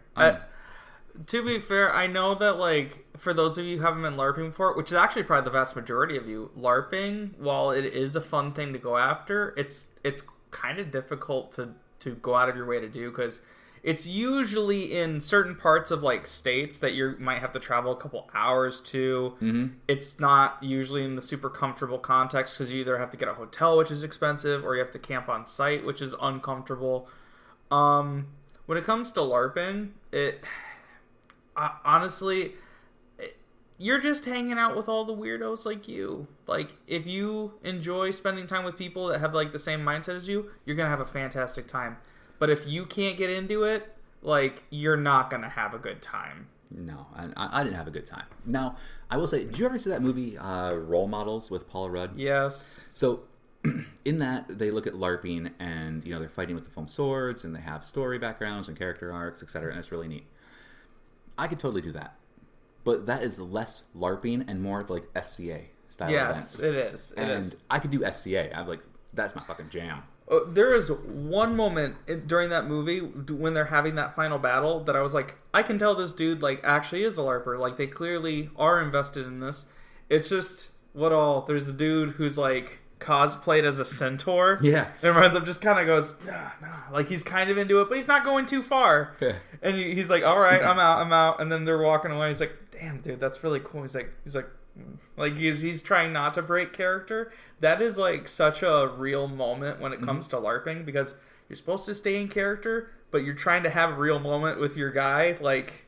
Speaker 3: To be fair, I know that, like, for those of you who haven't been LARPing before, which is actually probably the vast majority of you, LARPing, while it is a fun thing to go after, it's kind of difficult to go out of your way to do, because it's usually in certain parts of, like, states that you might have to travel a couple hours to. Mm-hmm. It's not usually in the super comfortable context, because you either have to get a hotel, which is expensive, or you have to camp on site, which is uncomfortable. When it comes to LARPing, honestly, you're just hanging out with all the weirdos like you. Like, if you enjoy spending time with people that have, like, the same mindset as you, you're going to have a fantastic time. But if you can't get into it, like, you're not going to have a good time.
Speaker 8: No, I didn't have a good time. Now, I will say, did you ever see that movie, Role Models, with Paul Rudd?
Speaker 3: Yes.
Speaker 8: So, in that, they look at LARPing, and, you know, they're fighting with the foam swords, and they have story backgrounds and character arcs, etc., and it's really neat. I could totally do that. But that is less LARPing and more like SCA style events.
Speaker 3: Yes, it is. It is.
Speaker 8: And I could do SCA. I'm like, that's my fucking jam.
Speaker 3: There is one moment during that movie when they're having that final battle that I was like, I can tell this dude, like, actually is a LARPer. Like, they clearly are invested in this. It's just, there's a dude who's, like, cosplayed as a centaur.
Speaker 8: Yeah.
Speaker 3: And runs up, just kind of goes, nah. Like, he's kind of into it, but he's not going too far.
Speaker 8: Yeah.
Speaker 3: And he's like, all right, I'm out. And then they're walking away. He's like, damn, dude, that's really cool. He's like, he's trying not to break character. That is, like, such a real moment when it comes to LARPing, because you're supposed to stay in character, but you're trying to have a real moment with your guy. Like,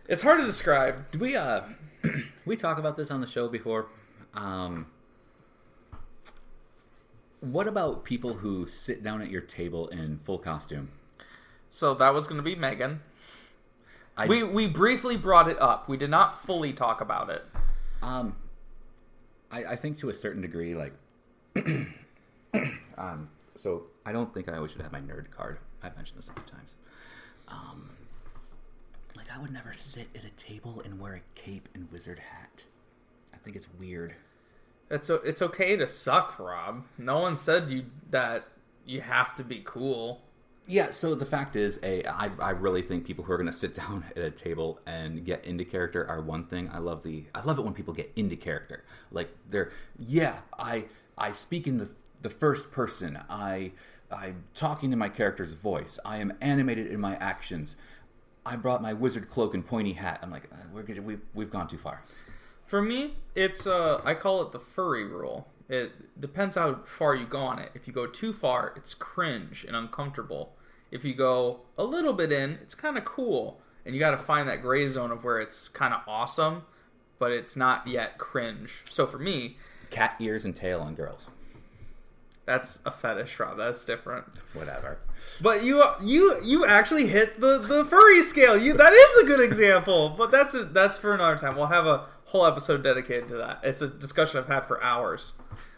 Speaker 3: it's hard to describe.
Speaker 8: Did we talk about this on the show before? What about people who sit down at your table in full costume?
Speaker 3: So that was going to be Megan. We briefly brought it up. We did not fully talk about it.
Speaker 8: I think to a certain degree, like, so I don't think I always should have my nerd card. I've mentioned this a few times. Like, I would never sit at a table and wear a cape and wizard hat. I think it's weird.
Speaker 3: It's okay to suck, Rob. No one said that you have to be cool.
Speaker 8: Yeah, so the fact is, I really think people who are going to sit down at a table and get into character are one thing. I love it when people get into character. Like, I speak in the first person. I'm talking in my character's voice. I am animated in my actions. I brought my wizard cloak and pointy hat. I'm like, we've gone too far.
Speaker 3: For me, it's I call it the furry rule. It depends how far you go on it. If you go too far, it's cringe and uncomfortable. If you go a little bit in, it's kind of cool. And you got to find that gray zone of where it's kind of awesome, but it's not yet cringe. So for me,
Speaker 8: cat ears and tail on girls.
Speaker 3: That's a fetish, Rob. That's different.
Speaker 8: Whatever.
Speaker 3: But you actually hit the furry scale. That is a good example. But that's for another time. We'll have a whole episode dedicated to that. It's a discussion I've had for hours.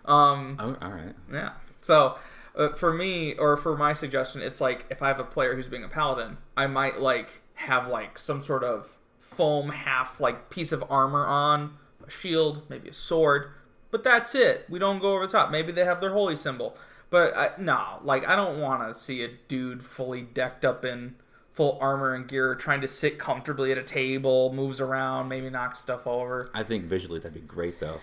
Speaker 8: All right.
Speaker 3: Yeah. So for me, or for my suggestion, it's like if I have a player who's being a paladin, I might like have like some sort of foam half like piece of armor on, a shield, maybe a sword, but that's it. We don't go over the top. Maybe they have their holy symbol. But I don't want to see a dude fully decked up in full armor and gear trying to sit comfortably at a table, moves around, maybe knocks stuff over.
Speaker 8: I think visually that'd be great, though.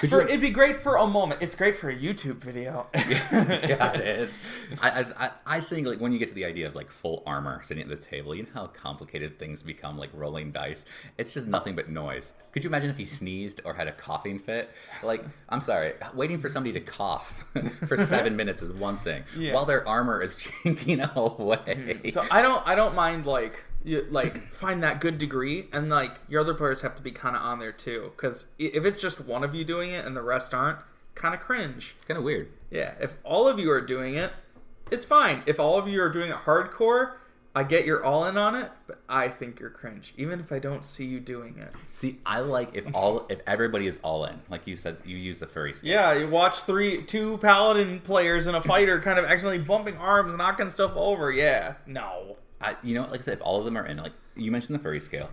Speaker 3: It'd be great for a moment. It's great for a YouTube video.
Speaker 8: Yeah, it is. I think like when you get to the idea of like full armor sitting at the table, you know how complicated things become, like rolling dice. It's just nothing but noise. Could you imagine if he sneezed or had a coughing fit? Like, I'm sorry, waiting for somebody to cough for 7 minutes is one thing, while their armor is chinking away.
Speaker 3: So I don't mind find that good degree, and like your other players have to be kind of on there too, because if it's just one of you doing it and the rest aren't, kind of cringe.
Speaker 8: Kind of weird.
Speaker 3: Yeah, if all of you are doing it, it's fine. If all of you are doing it hardcore, I get you're all in on it, but I think you're cringe, even if I don't see you doing it.
Speaker 8: See, I like if everybody is all in, like you said, you use the furry scale.
Speaker 3: Yeah, you watch two paladin players and a fighter kind of accidentally bumping arms, knocking stuff over. Yeah, no.
Speaker 8: Like I said, if all of them are in, like you mentioned the furry scale,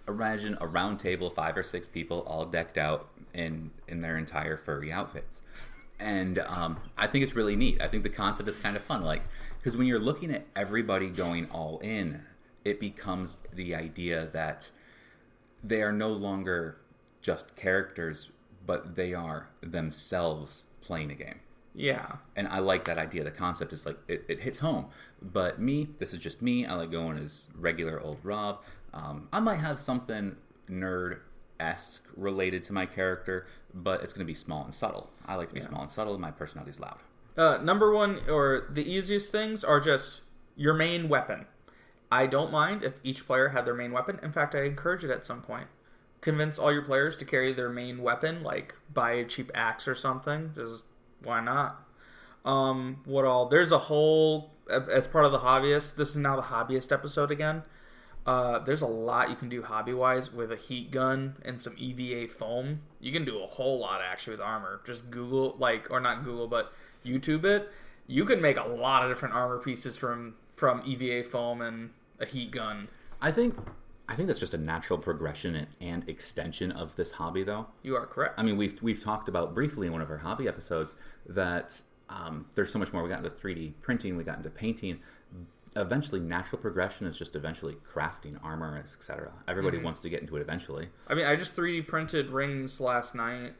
Speaker 8: imagine a round table, 5 or 6 people all decked out in their entire furry outfits. And I think it's really neat. I think the concept is kind of fun. Like, because when you're looking at everybody going all in, it becomes the idea that they are no longer just characters, but they are themselves playing a game.
Speaker 3: Yeah.
Speaker 8: And I like that idea. The concept is like, it hits home. But this is just me. I like going as regular old Rob. I might have something nerd-esque related to my character, but it's going to be small and subtle. I like to be small and subtle. My personality's loud.
Speaker 3: Number one, or the easiest things, are just your main weapon. I don't mind if each player had their main weapon. In fact, I encourage it at some point. Convince all your players to carry their main weapon, like buy a cheap axe or something. Just why not? There's a whole, as part of the hobbyist, this is now the hobbyist episode again. There's a lot you can do hobby-wise with a heat gun and some EVA foam. You can do a whole lot actually with armor. Just Google, or not Google, but YouTube it. You can make a lot of different armor pieces from EVA foam and a heat gun. I think that's just a natural progression and extension of this hobby, though. You are correct. I mean, we've talked about briefly in one of our hobby episodes that there's so much more. We got into 3D printing, we got into painting. Eventually, natural progression is just eventually crafting armor, etc. Everybody wants to get into it eventually. I mean, I just 3D printed rings last night.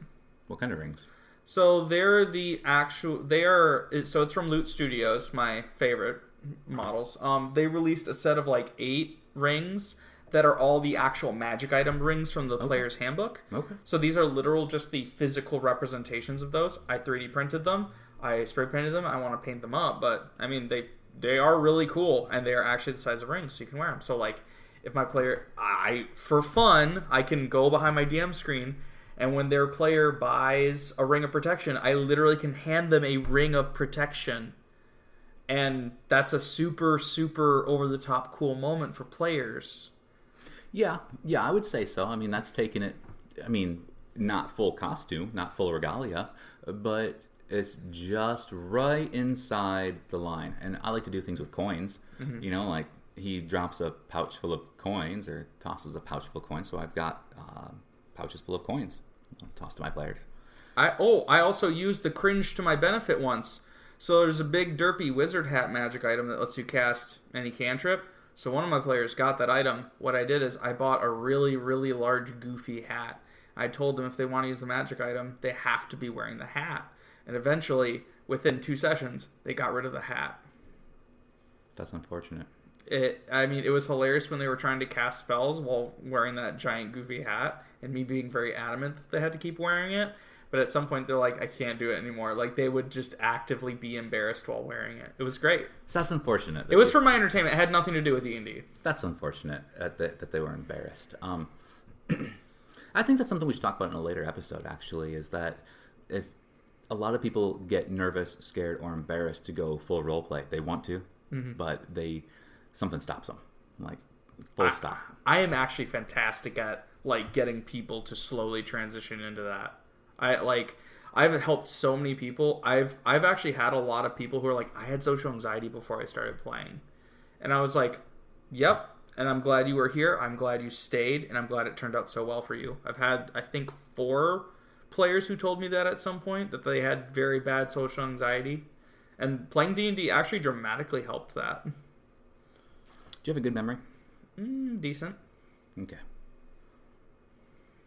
Speaker 3: What kind of rings? So they're so it's from Loot Studios, my favorite models. They released a set of 8 rings that are all the actual magic item rings from the player's handbook. Okay. So these are literal, just the physical representations of those. I 3D printed them. I spray painted them. I want to paint them up, but I mean they are really cool, and they are actually the size of rings, so you can wear them. So if my player, for fun, I can go behind my DM screen, and when their player buys a ring of protection, I literally can hand them a ring of protection. And that's a super, super over-the-top cool moment for players. Yeah, I would say so. I mean, that's taking it, not full costume, not full regalia, but it's just right inside the line. And I like to do things with coins. Mm-hmm. He drops a pouch full of coins or tosses a pouch full of coins. So I've got pouches full of coins. I'll toss to my players. I also used the cringe to my benefit once. So there's a big derpy wizard hat magic item that lets you cast any cantrip. So one of my players got that item. What I did is I bought a really, really large goofy hat. I told them if they want to use the magic item, they have to be wearing the hat. And eventually, within 2 sessions, they got rid of the hat. That's unfortunate. It was hilarious when they were trying to cast spells while wearing that giant goofy hat, and me being very adamant that they had to keep wearing it. But at some point, they're like, I can't do it anymore. They would just actively be embarrassed while wearing it. It was great. So that's unfortunate. It was for my entertainment. It had nothing to do with D&D. That's unfortunate that they were embarrassed. I think that's something we should talk about in a later episode, actually, is that if a lot of people get nervous, scared, or embarrassed to go full roleplay. They want to, but something stops them. Full stop. I am actually fantastic at getting people to slowly transition into that. I've helped so many people. I've actually had a lot of people who are I had social anxiety before I started playing. And I was like, yep. And I'm glad you were here. I'm glad you stayed, and I'm glad it turned out so well for you. I've had, I think, 4 players who told me that at some point, that they had very bad social anxiety. And playing D&D actually dramatically helped that.
Speaker 8: Do you have a good memory?
Speaker 3: Decent.
Speaker 8: Okay.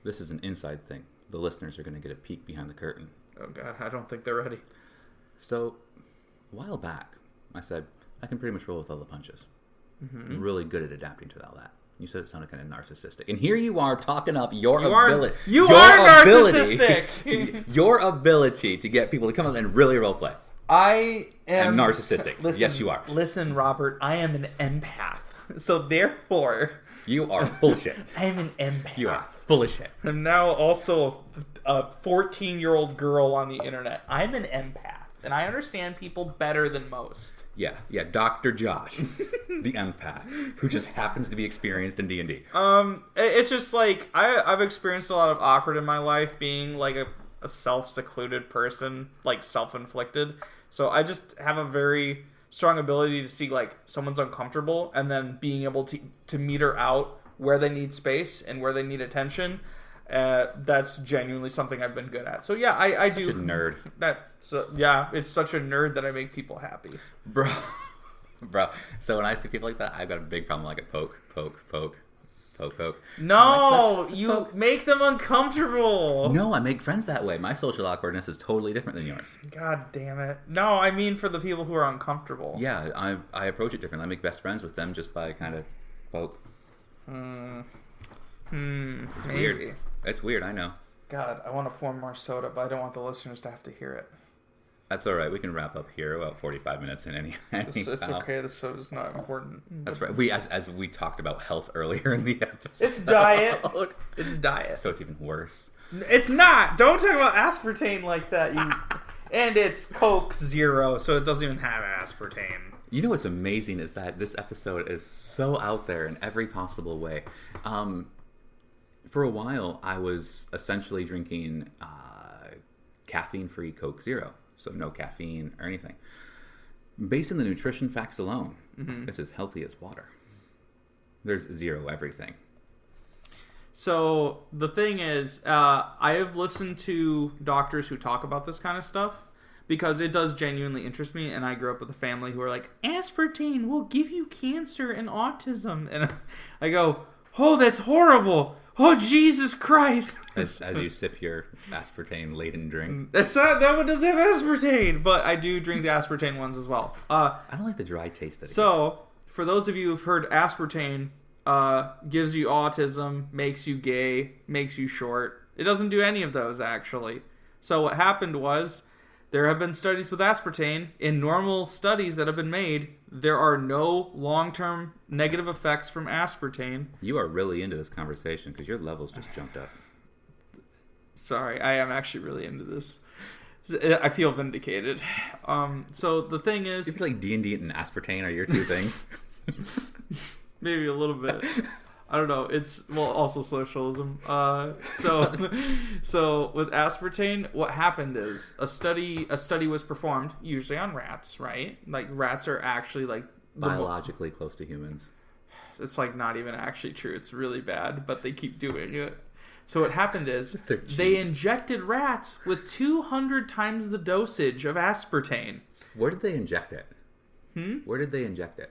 Speaker 8: This is an inside thing. The listeners are going to get a peek behind the curtain.
Speaker 3: Oh, God, I don't think they're ready.
Speaker 8: So, a while back, I said, I can pretty much roll with all the punches. I'm really good at adapting to all that. You said it sounded kind of narcissistic. And here you are talking up your ability.
Speaker 3: You are narcissistic!
Speaker 8: Your ability to get people to come up and really roleplay.
Speaker 3: I am...
Speaker 8: And narcissistic.
Speaker 3: Listen,
Speaker 8: yes, you are.
Speaker 3: Listen, Robert, I am an empath. So therefore...
Speaker 8: You are bullshit.
Speaker 3: I am an empath.
Speaker 8: You are full of shit.
Speaker 3: I'm now also a 14-year-old girl on the internet. I'm an empath. And I understand people better than most.
Speaker 8: Yeah, Dr. Josh, the empath, who just happens to be experienced in D&D.
Speaker 3: It's just like, I've experienced a lot of awkward in my life being like a self-secluded person, like self-inflicted. So I just have a very strong ability to see like someone's uncomfortable and then being able to meter out where they need space and where they need attention. That's genuinely something I've been good at. So yeah, I do.
Speaker 8: Such a nerd.
Speaker 3: It's such a nerd that I make people happy.
Speaker 8: Bro. So when I see people like that, I've got a big problem. Like a poke.
Speaker 3: No,
Speaker 8: let's
Speaker 3: you
Speaker 8: poke.
Speaker 3: make them uncomfortable.
Speaker 8: No, I make friends that way. My social awkwardness is totally different than yours.
Speaker 3: God damn it. No, I mean for the people who are uncomfortable.
Speaker 8: Yeah, I approach it differently. I make best friends with them just by kind of poke. It's weird. It's weird, I know.
Speaker 3: God, I want to pour more soda, but I don't want the listeners to have to hear it.
Speaker 8: That's all right. We can wrap up here about 45 minutes in any
Speaker 3: It's okay. The soda's not important.
Speaker 8: That's right. As we talked about health earlier in the episode.
Speaker 3: It's diet. It's diet.
Speaker 8: So it's even worse.
Speaker 3: It's not. Don't talk about aspartame like that. And it's Coke Zero, so it doesn't even have aspartame.
Speaker 8: You know what's amazing is that this episode is so out there in every possible way. For a while, I was essentially drinking caffeine-free Coke Zero, so no caffeine or anything. Based on the nutrition facts alone, it's as healthy as water. There's zero everything.
Speaker 3: So the thing is, I have listened to doctors who talk about this kind of stuff because it does genuinely interest me, and I grew up with a family who are like, aspartame will give you cancer and autism. And I go, oh, that's horrible. Oh, Jesus Christ.
Speaker 8: As you sip your aspartame-laden drink.
Speaker 3: That's not, that one doesn't have aspartame, but I do drink the aspartame ones as well.
Speaker 8: I don't like the dry taste that it
Speaker 3: gives. For those of you who've heard aspartame gives you autism, makes you gay, makes you short. It doesn't do any of those, actually. So what happened was, there have been studies with aspartame. In normal studies that have been made, there are no long-term negative effects from aspartame.
Speaker 8: You are really into this conversation because your levels just jumped up.
Speaker 3: Sorry, I am actually really into this. I feel vindicated. So the thing is...
Speaker 8: You feel like D&D and aspartame are your two things?
Speaker 3: Maybe a little bit. I don't know. It's also socialism. So with aspartame, what happened is a study was performed, usually on rats, right? Like rats are actually like
Speaker 8: biologically close to humans.
Speaker 3: It's like not even actually true. It's really bad, but they keep doing it. So what happened is they injected rats with 200 times the dosage of aspartame.
Speaker 8: Where did they inject it? Where did they inject it?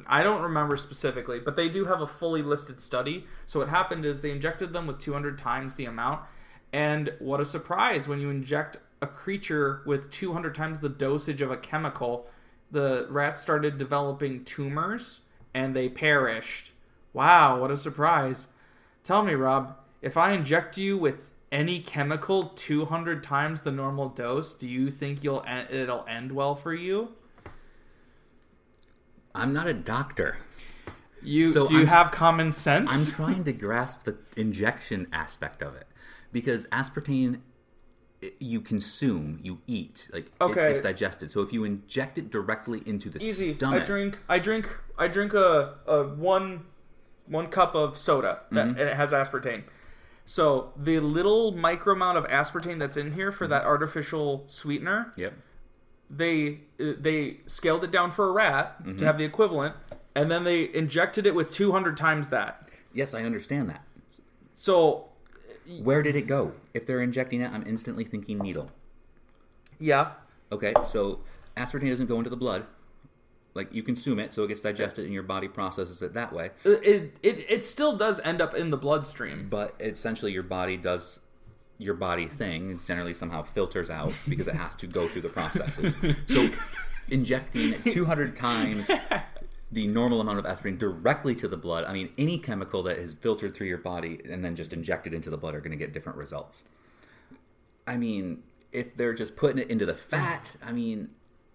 Speaker 3: I don't remember specifically, but they do have a fully listed study. So what happened is they injected them with 200 times the amount. And what a surprise, when you inject a creature with 200 times the dosage of a chemical, the rats started developing tumors and they perished. Wow, what a surprise. Tell me, Rob, if I inject you with any chemical 200 times the normal dose, do you think it'll end well for you?
Speaker 8: I'm not a doctor.
Speaker 3: Do you have common sense?
Speaker 8: I'm trying to grasp the injection aspect of it. Because aspartame, you consume, you eat. Like, okay. It's digested. So if you inject it directly into the stomach...
Speaker 3: I drink a one cup of soda, and it has aspartame. So the little micro amount of aspartame that's in here for that artificial sweetener...
Speaker 8: Yep.
Speaker 3: They scaled it down for a rat to have the equivalent, and then they injected it with 200 times that.
Speaker 8: Yes, I understand that.
Speaker 3: So,
Speaker 8: where did it go? If they're injecting it, I'm instantly thinking needle.
Speaker 3: yeah.
Speaker 8: Okay, so aspartame doesn't go into the blood. Like, you consume it, so it gets digested and your body processes it that way.
Speaker 3: It still does end up in the bloodstream.
Speaker 8: But essentially your body does your body thing, generally somehow filters out because it has to go through the processes. So injecting 200 times the normal amount of aspartame directly to the blood, I mean, any chemical that is filtered through your body and then just injected into the blood are going to get different results. I mean, if they're just putting it into the fat, I mean,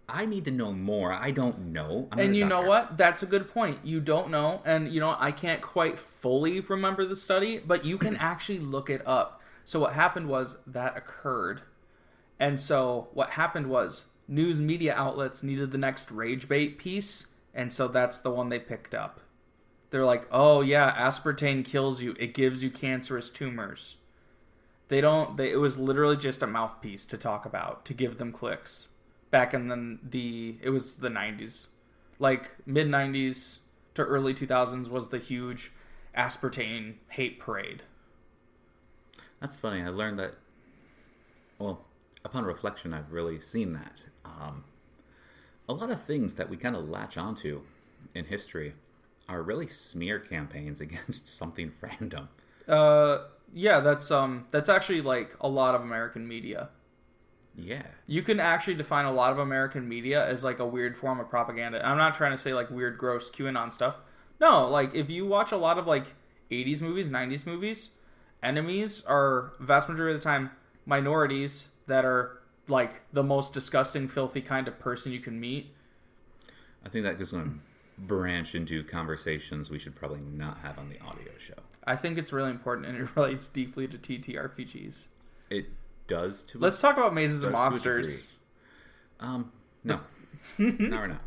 Speaker 8: I need to know more. I don't know.
Speaker 3: And you know what? That's a good point. You don't know. And, you know, I can't quite fully remember the study, but you can actually look it up. So what happened was that occurred. And so what happened was news media outlets needed the next rage bait piece. And so that's the one they picked up. They're like, oh, yeah, aspartame kills you. It gives you cancerous tumors. It was literally just a mouthpiece to talk about, to give them clicks. Back in it was the 90s. Like, mid-90s to early 2000s was the huge aspartame hate parade.
Speaker 8: That's funny. I learned that, well, upon reflection, I've really seen that. A lot of things that we kind of latch onto in history are really smear campaigns against something random.
Speaker 3: Yeah, that's actually, like, a lot of American media.
Speaker 8: Yeah.
Speaker 3: You can actually define a lot of American media as like a weird form of propaganda. I'm not trying to say like weird, gross QAnon stuff. No, like if you watch a lot of like 80s movies, 90s movies, enemies are vast majority of the time minorities that are like the most disgusting, filthy kind of person you can meet.
Speaker 8: I think that is going to branch into conversations we should probably not have on the audio show.
Speaker 3: I think it's really important and it relates deeply to TTRPGs.
Speaker 8: It does to
Speaker 3: Let's talk about Mazes and Monsters.
Speaker 8: No. Not right now.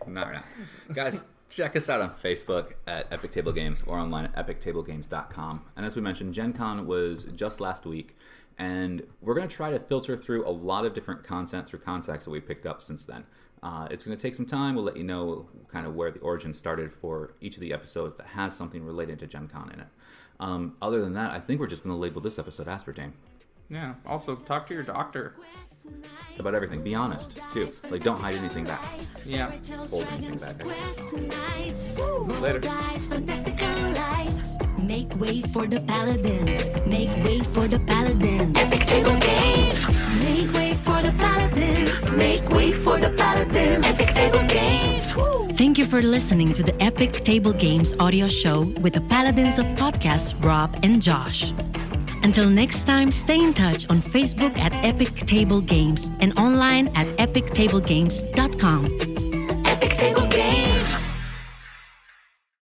Speaker 8: Not right now. Guys, check us out on Facebook at Epic Table Games or online at epictablegames.com. And as we mentioned, Gen Con was just last week, and we're going to try to filter through a lot of different content through contacts that we picked up since then. It's going to take some time. We'll let you know kind of where the origin started for each of the episodes that has something related to Gen Con in it. Other than that, I think we're just going to label this episode Aspartame.
Speaker 3: Yeah. Also, talk to your doctor.
Speaker 8: About everything. Be honest, too. Like, don't hide anything back.
Speaker 3: Yeah.
Speaker 8: Hold anything back.
Speaker 3: Later.
Speaker 9: Make way for the paladins. Make way for the paladins. Epic Table Games. Make way for the paladins. Make way for the paladins. Epic Table Games. Thank you for listening to the Epic Table Games audio show with the Paladins of Podcasts, Rob and Josh. Until next time, stay in touch on Facebook at Epic Table Games and online at epictablegames.com. Epic Table